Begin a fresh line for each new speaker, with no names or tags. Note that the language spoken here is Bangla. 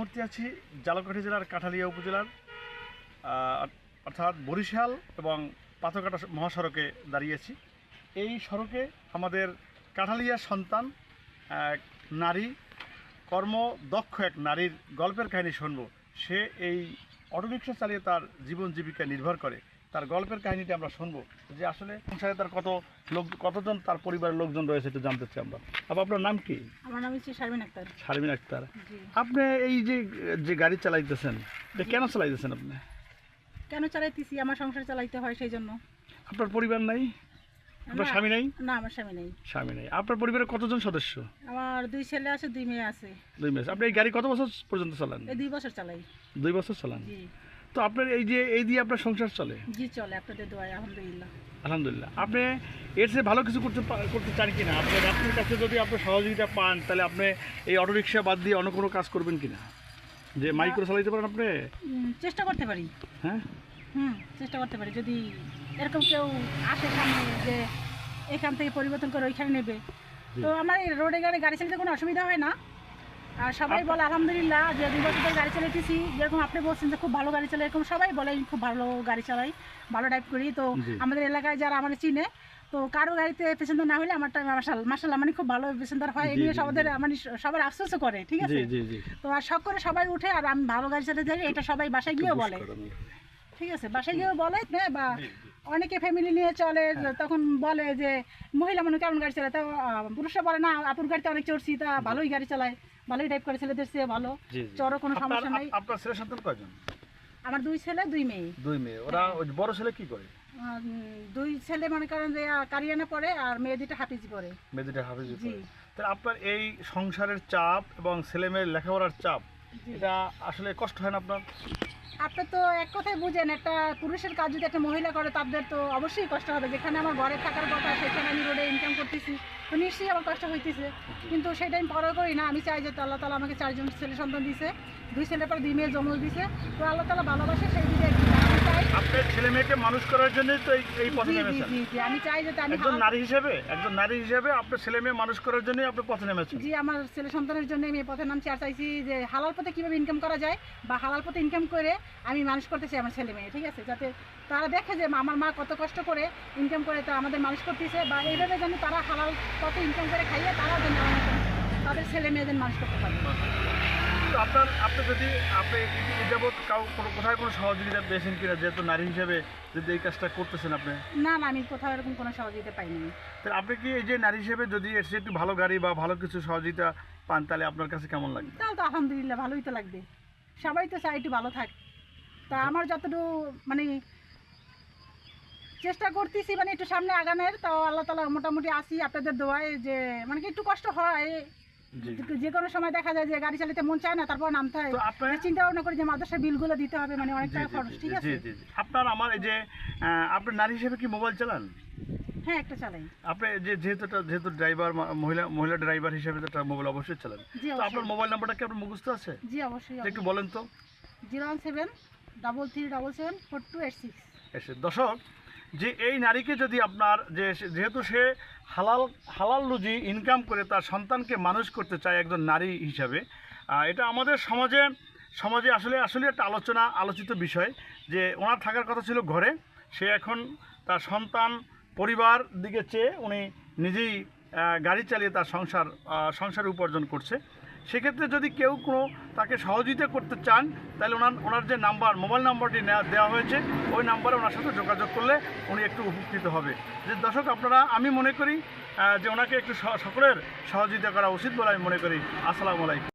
মুহূর্তে আছি ঝালকাঠি জেলার কাঠালিয়া উপজেলার অর্থাৎ বরিশাল এবং পাথরঘাটা মহাসড়কে দাঁড়িয়েছি। এই সড়কে আমাদের কাঠালিয়ার সন্তান এক নারী, কর্মদক্ষ এক নারীর গল্পের কাহিনী শুনব। সে এই অটোরিকশা চালিয়ে তার জীবন জীবিকা নির্ভর করে। তার গল্পের কাহিনীটি আমরা শুনবো, যে আসলে সংসারে তার কতজন তার পরিবারের লোকজন রয়েছে একটু জানতে চাই আমরা। আপনার নাম কি?
আমার নাম হচ্ছে শারমিন আক্তার।
শারমিন আক্তার। আপনি এই যে গাড়ি চালাইতেছেন, এটা কেন চালাইতেছেন? আপনি
কেন চালাইতেছি? আমার সংসার চালাইতে হয়, সেই জন্য।
আপনার পরিবার নাই? আপনার স্বামী নাই?
না, আমার স্বামী নেই।
স্বামী নেই। আপনার পরিবারে কতজন সদস্য?
আমার 2 ছেলে আছে, 2 মেয়ে আছে।
2 মেয়ে। আপনি এই গাড়ি কত বছর পর্যন্ত চালান?
এই 2 বছর চালাই।
2 বছর চালান?
জি।
তো আপনার এই দিয়ে আপনার সংসার চলে?
জি চলে, আপনাদের দোয়ায় আলহামদুলিল্লাহ।
আলহামদুলিল্লাহ। আপনি এর চেয়ে ভালো কিছু করতে চান কিনা? আপনার কাছে যদি আপনার সহযোগিতা পান, তাহলে আপনি এই অটোরিকশা বাদ দিয়ে অন্য কোনো কাজ করবেন কিনা? যে মাইক্রো চালাইতে পারেন আপনি?
চেষ্টা করতে পারি।
হ্যাঁ,
চেষ্টা করতে পারি। যদি এরকম কেউ আসে সামনে যে এখান থেকে পরিবর্তন করে ওইখানে নেবে, তো আমার এই রোডে গাড়ি চালাতে কোনো অসুবিধা হয় না। আর সবাই বলে আলহামদুলিল্লাহ যে 2 বছর ধরে গাড়ি চালাইতেছি। যেরকম আপনি বলছেন যে খুব ভালো গাড়ি চালাই, এরকম সবাই বলে আমি খুব ভালো গাড়ি চালাই, ভালো ড্রাইভ করি। তো আমাদের এলাকায় যারা আমার চিনে, তো কারো গাড়িতে প্যাসেঞ্জার না হলে আমারটা মাশাআল্লাহ মানে খুব ভালো প্যাসেঞ্জার হয়। এই নিয়ে সবার আফসোসও করে, ঠিক আছে। তো আর শখ করে সবাই উঠে, আর আমি ভালো গাড়ি চালাতে যাই, এটা সবাই বাসায় গিয়েও বলে, ঠিক আছে। বাসায় গিয়েও বলে, বা অনেকে ফ্যামিলি নিয়ে চলে, তখন বলে যে মহিলা মানুষ কেমন গাড়ি চালায়। তা পুরুষরা বলে না, আপুর গাড়িতে অনেক চড়ছি, তা ভালোই গাড়ি চালায়, ভালোই ড্রাইভ করে, ছেলেদের চেয়ে ভালো, চড়ো কোনো সমস্যা নাই।
আপনার ছেলে সন্তান কয়জন?
আমার 2 ছেলে 2 মেয়ে।
2 মেয়ে। ওরা বড় ছেলে কি করে?
2 ছেলে মনে করেন যে কারিয়ানা পড়ে, আর মেয়ে 2টা হাফিজি পড়ে।
মেয়ে 2টা হাফিজি পড়ে। তাহলে আপনার এই সংসারের চাপ এবং ছেলে মেয়ের লেখাপড়ার চাপ, এটা আসলে কষ্ট হয় না আপনার?
আপনি তো এক কথায় বুঝেন, একটা পুরুষের কাজ যদি একটা মহিলা করে, তাদের তো অবশ্যই কষ্ট হবে। যেখানে আমার ঘরে থাকার কথা, সেখানে আমি রোডে ইনকাম করতেছি, তো নিশ্চয়ই আমার কষ্ট হইতেছে। কিন্তু সেটা আমি পরোয়া করি না। আমি চাই যে আল্লাহ তাআলা আমাকে 4 জন ছেলে সন্তান দিয়েছে, 2 ছেলের পর 2 মেয়ে জন্ম দিয়েছে, তো আল্লাহ তাআলা ভালোবাসে, সেই দিকে
আপনার ছেলে মেয়েকে মানুষ করার জন্যই তো এই পথে নেমেছেন।
জি, আমি চাই যে আমি
একজন নারী হিসেবে আপনার ছেলে মেয়ে মানুষ করার জন্যই আপনি পথে নেমেছেন।
জি, আমার ছেলে সন্তানের জন্য আমি এই পথে নামছি, আর চাইছি যে হালাল পথে কীভাবে ইনকাম করা যায়, বা হালাল পথে ইনকাম করে আমি মানুষ করতে চাই আমার ছেলে মেয়ে, ঠিক আছে। যাতে তারা দেখে যে আমার মা কত কষ্ট করে ইনকাম করে তা আমাদের মানুষ করতেছে, বা এইভাবে যেন তারা হালাল পথে ইনকাম করে খাইয়ে তারাও যেন তাদের ছেলে মেয়েদের মানুষ করতে পারে।
তো আপনি যদি যাবৎ কোথায় কোনো সহযোগিতা পেয়েছেন কিনা, যেহেতু নারী হিসেবে যদি এই কাজটা করতেছেন আপনি?
না, আমি কোথাও এরকম কোনো সহযোগিতা পাইনি।
তাহলে আপনি কি এই যে নারী হিসেবে যদি এসে একটু ভালো গাড়ি বা ভালো কিছু সহযোগিতা পান, তাহলে আপনার কাছে কেমন লাগবে?
তাহলে তো আলহামদুলিল্লাহ ভালোই তো লাগবে। সবাই তো চাই একটু ভালো থাক। তা আমার যতটুকু মানে চেষ্টা করতেছি, মানে একটু সামনে আগানোর, তাও আল্লাহ তাআলা মোটামুটি আসি আপনাদের দোয়ায়, যে মানে কি একটু কষ্ট হয়, যে কোনো সময় দেখা যায় যে গাড়ি চালাতে মন চায় না, তারপর নামতে হয়। চিন্তা ভাবনা করি যে মাদ্রাসার বিলগুলো দিতে হবে, মানে অনেক টাকা খরচ, ঠিক আছে।
আমার এই যে আপনার নারী হিসেবে কি মোবাইল চালান?
হ্যাঁ, একটা চালাই।
আপনি যেহেতু ড্রাইভার, মহিলা ড্রাইভার হিসেবে তো একটা মোবাইল অবশ্যই চালান। তো আপনার মোবাইল নাম্বারটা কি আপনার মুখস্থ আছে?
জি অবশ্যই।
একটু বলেন তো।
01733774286।
দর্শক, যে এই নারীকে যদি আপনার যেহেতু সে হালাল রুজি ইনকাম করে তার সন্তানকে মানুষ করতে চায় একজন নারী হিসাবে, এটা আমাদের সমাজে আসলে একটা আলোচিত বিষয়, যে ওনার থাকার কথা ছিল ঘরে, সে এখন তার সন্তান পরিবার দিকে চেয়ে উনি নিজেই গাড়ি চালিয়ে তার সংসার উপার্জন করছে। সেক্ষেত্রে যদি কেউ তাকে সহযোগিতা করতে চান, তাহলে ওনার যে মোবাইল নাম্বারটি দেওয়া হয়েছে, ওই নাম্বারে ওনার সাথে যোগাযোগ করলে উনি একটু উপকৃত হবে। যে দর্শক, আমি মনে করি যে ওনাকে একটু সকলের সহযোগিতা করা উচিত বলে আমি মনে করি। আসসালামু আলাইকুম।